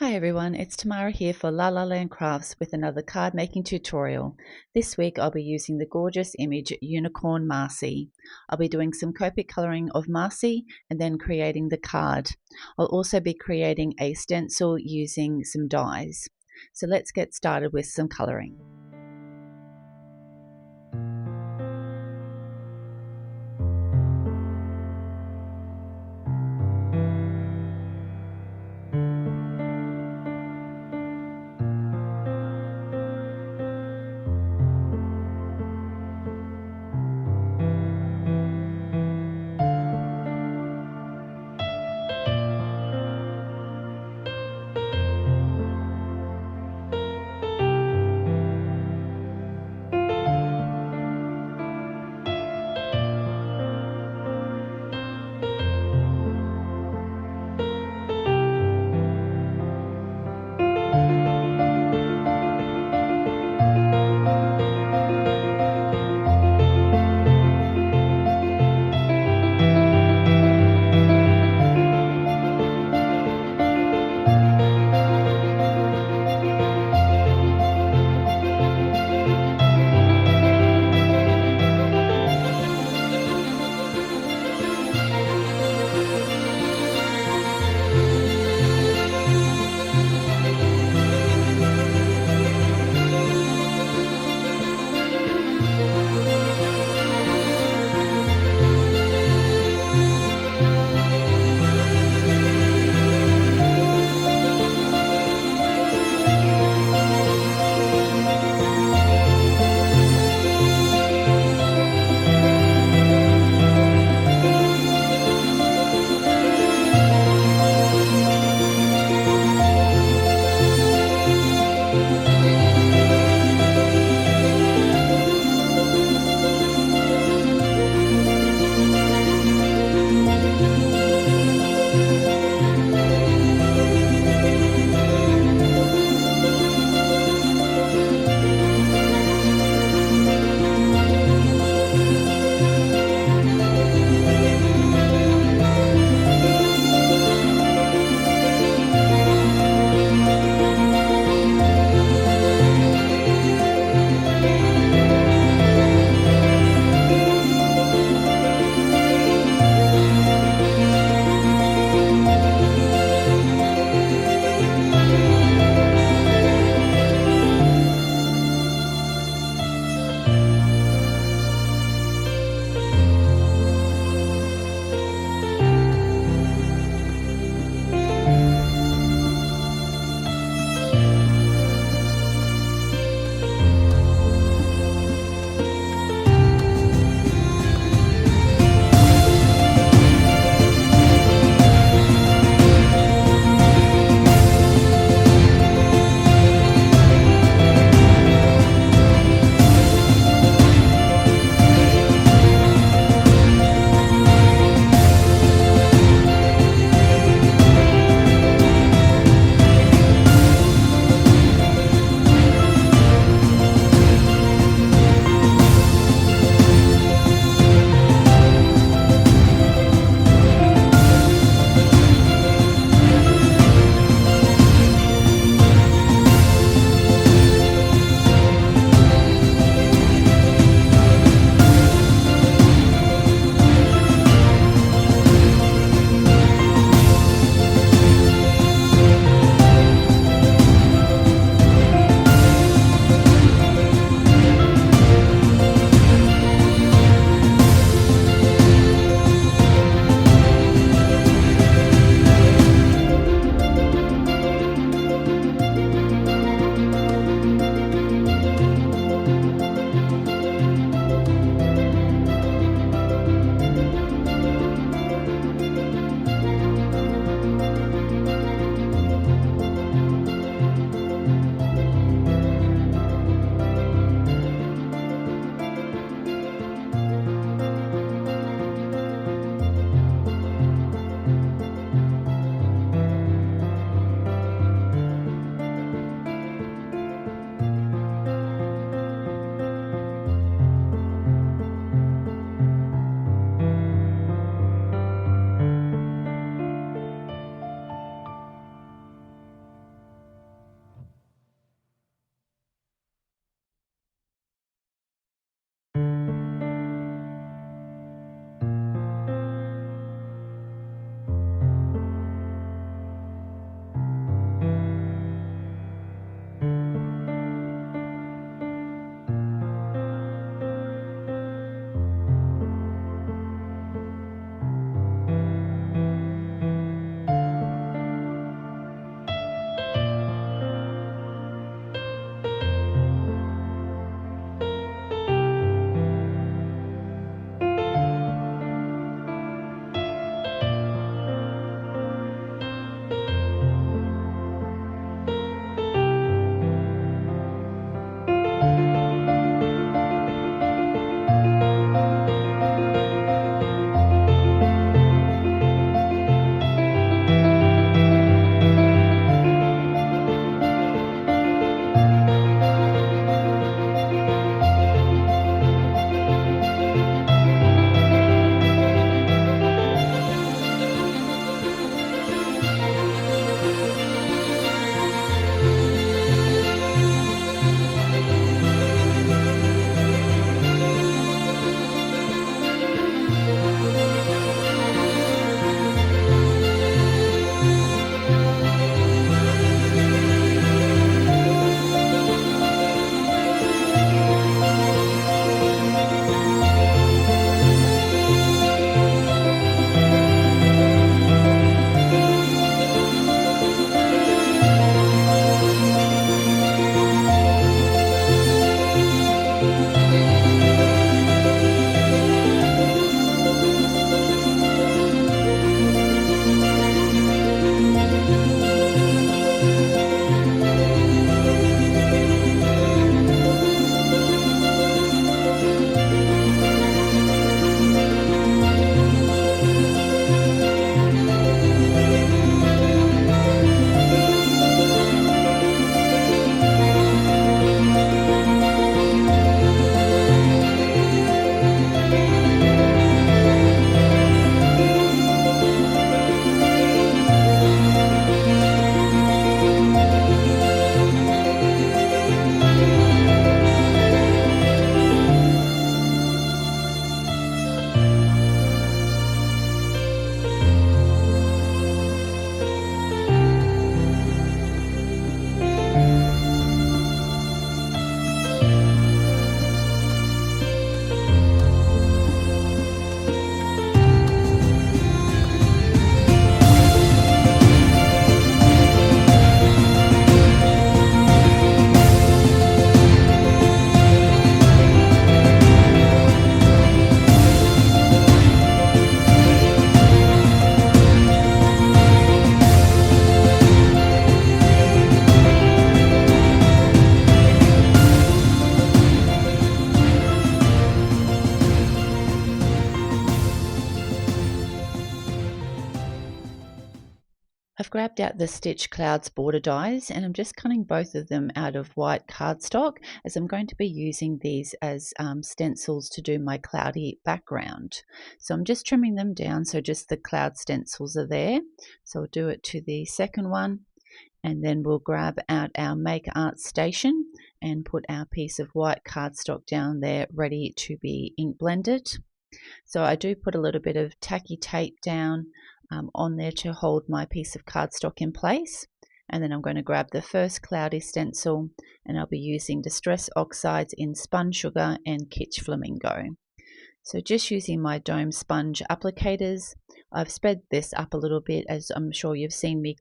Hi everyone, it's Tamara here for lalalandcrafts with another card making tutorial. This week I'll be using the gorgeous image Unicorn Marci. I'll be doing some Copic colouring of Marci and then creating the card. I'll also be creating a stencil using some dies. So let's get started with some colouring. grabbed out the Stitch Clouds border dies and I'm just cutting both of them out of white cardstock, as I'm going to be using these as stencils to do my cloudy background. So I'm just trimming them down so just the cloud stencils are there. So I'll do it to the second one, and then we'll grab out our Make Art station and put our piece of white cardstock down there ready to be ink blended. So I do put a little bit of tacky tape down on there to hold my piece of cardstock in place, and then I'm going to grab the first cloudy stencil and I'll be using Distress Oxides in Spun Sugar and Kitsch Flamingo. So just using my dome sponge applicators, I've sped this up a little bit, as I'm sure you've seen me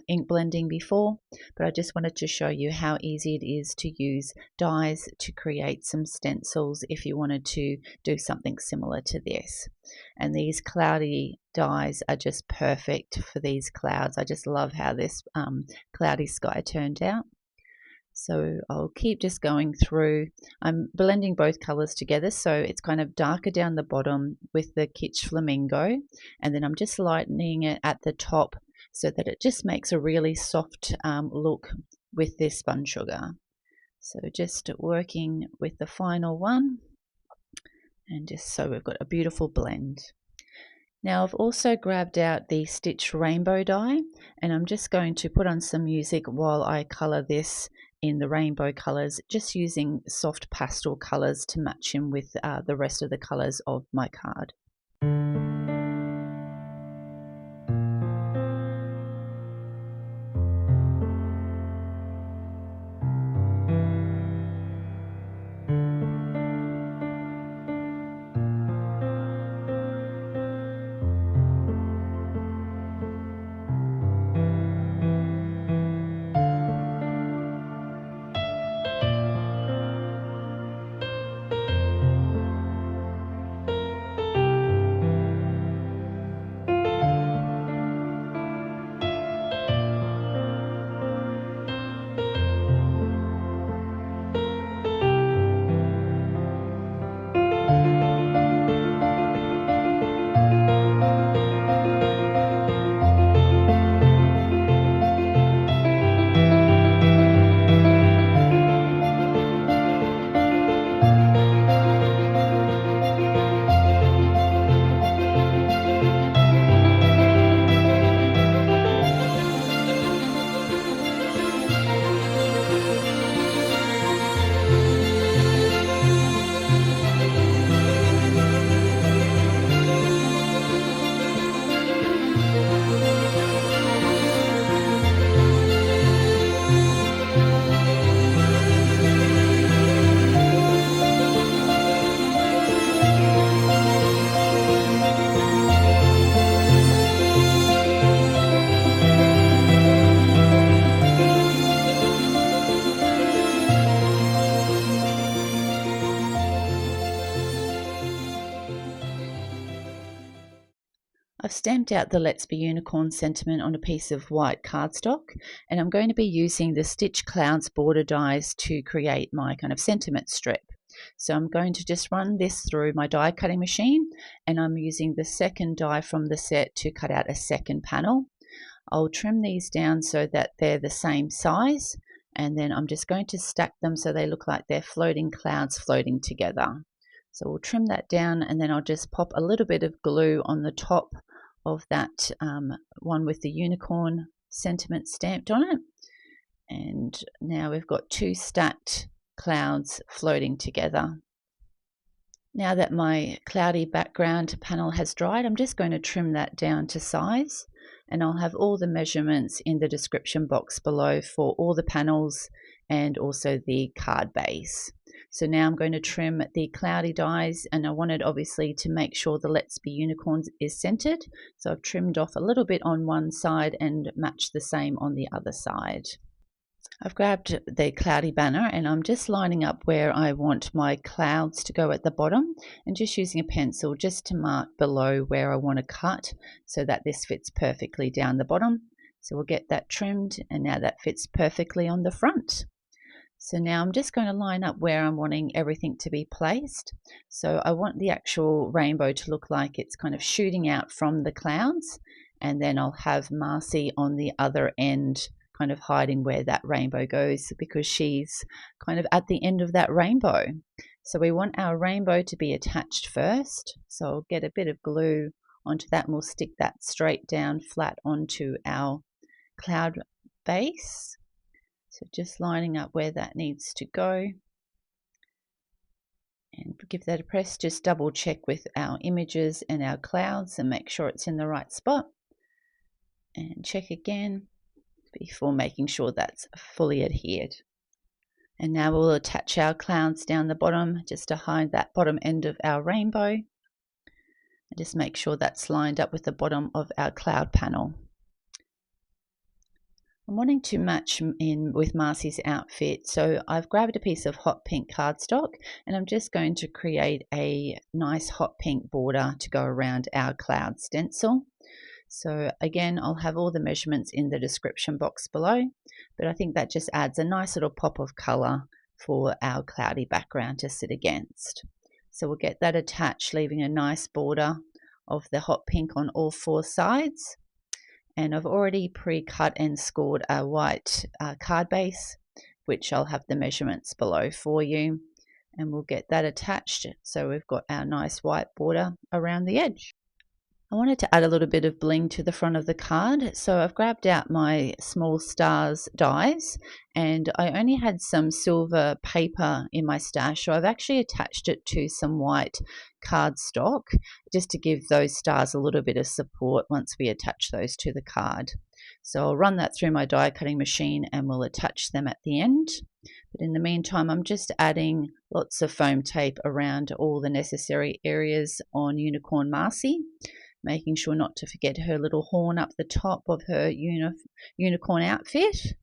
ink blending before, but I just wanted to show you how easy it is to use dies to create some stencils if you wanted to do something similar to this. And these cloudy dies are just perfect for these clouds. I just love how this cloudy sky turned out. So I'll keep just going through. I'm blending both colors together, so it's kind of darker down the bottom with the Kitsch Flamingo, and then I'm just lightening it at the top so that it just makes a really soft look with this Spun Sugar. So just working with the final one, and just so we've got a beautiful blend. Now I've also grabbed out the Stitch Rainbow die, and I'm just going to put on some music while I color this in the rainbow colors, just using soft pastel colors to match in with the rest of the colors of my card. I've stamped out the Let's Be Unicorn sentiment on a piece of white cardstock, and I'm going to be using the Stitch Clouds border dies to create my kind of sentiment strip. So I'm going to just run this through my die cutting machine, and I'm using the second die from the set to cut out a second panel. I'll trim these down so that they're the same size, and then I'm just going to stack them so they look like they're floating clouds floating together. So we'll trim that down, and then I'll just pop a little bit of glue on the top of that one with the unicorn sentiment stamped on it. And now we've got two stacked clouds floating together. Now that my cloudy background panel has dried, I'm just going to trim that down to size, and I'll have all the measurements in the description box below for all the panels and also the card base. So now I'm going to trim the cloudy dies, and I wanted obviously to make sure the Let's Be Unicorns is centered. So I've trimmed off a little bit on one side and matched the same on the other side. I've grabbed the cloudy banner, and I'm just lining up where I want my clouds to go at the bottom, and just using a pencil just to mark below where I want to cut so that this fits perfectly down the bottom. So we'll get that trimmed, and now that fits perfectly on the front. So now I'm just going to line up where I'm wanting everything to be placed. So I want the actual rainbow to look like it's kind of shooting out from the clouds, and then I'll have Marci on the other end, kind of hiding where that rainbow goes, because she's kind of at the end of that rainbow. So we want our rainbow to be attached first. So I'll get a bit of glue onto that and we'll stick that straight down flat onto our cloud base. So just lining up where that needs to go. And give that a press. Just double check with our images and our clouds and make sure it's in the right spot. And check again before making sure that's fully adhered. And now we'll attach our clouds down the bottom just to hide that bottom end of our rainbow. And just make sure that's lined up with the bottom of our cloud panel. I'm wanting to match in with Marci's outfit, so I've grabbed a piece of hot pink cardstock and I'm just going to create a nice hot pink border to go around our cloud stencil. So again, I'll have all the measurements in the description box below, but I think that just adds a nice little pop of color for our cloudy background to sit against. So we'll get that attached, leaving a nice border of the hot pink on all four sides. And I've already pre-cut and scored a white card base, which I'll have the measurements below for you. And we'll get that attached so we've got our nice white border around the edge. I wanted to add a little bit of bling to the front of the card, so I've grabbed out my small stars dies, and I only had some silver paper in my stash, so I've actually attached it to some white cardstock just to give those stars a little bit of support once we attach those to the card. So I'll run that through my die cutting machine and we'll attach them at the end. But in the meantime, I'm just adding lots of foam tape around all the necessary areas on Unicorn Marci, making sure not to forget her little horn up the top of her unicorn outfit.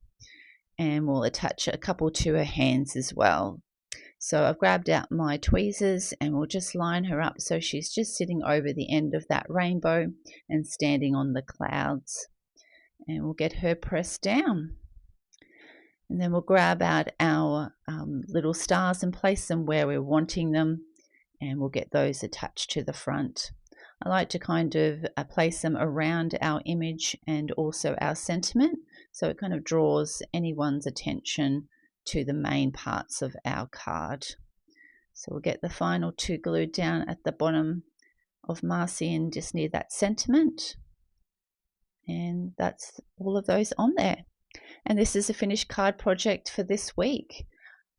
And we'll attach a couple to her hands as well. So I've grabbed out my tweezers and we'll just line her up so she's just sitting over the end of that rainbow and standing on the clouds. And we'll get her pressed down. And then we'll grab out our little stars and place them where we're wanting them, and we'll get those attached to the front. I like to kind of place them around our image and also our sentiment, so it kind of draws anyone's attention to the main parts of our card. So we'll get the final two glued down at the bottom of Marci and just near that sentiment. And that's all of those on there. And this is a finished card project for this week.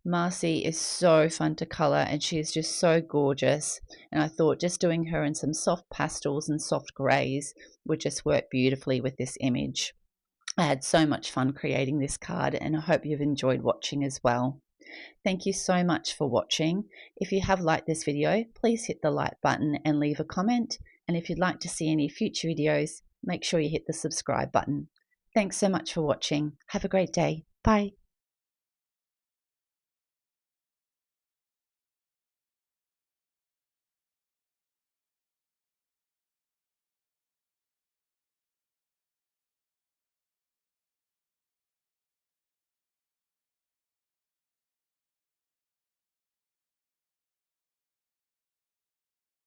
Marci is so fun to color and she is just so gorgeous, and I thought just doing her in some soft pastels and soft grays would just work beautifully with this image. I had so much fun creating this card and I hope you've enjoyed watching as well. Thank you so much for watching. If you have liked this video, please hit the like button and leave a comment, and if you'd like to see any future videos, make sure you hit the subscribe button. Thanks so much for watching. Have a great day. Bye.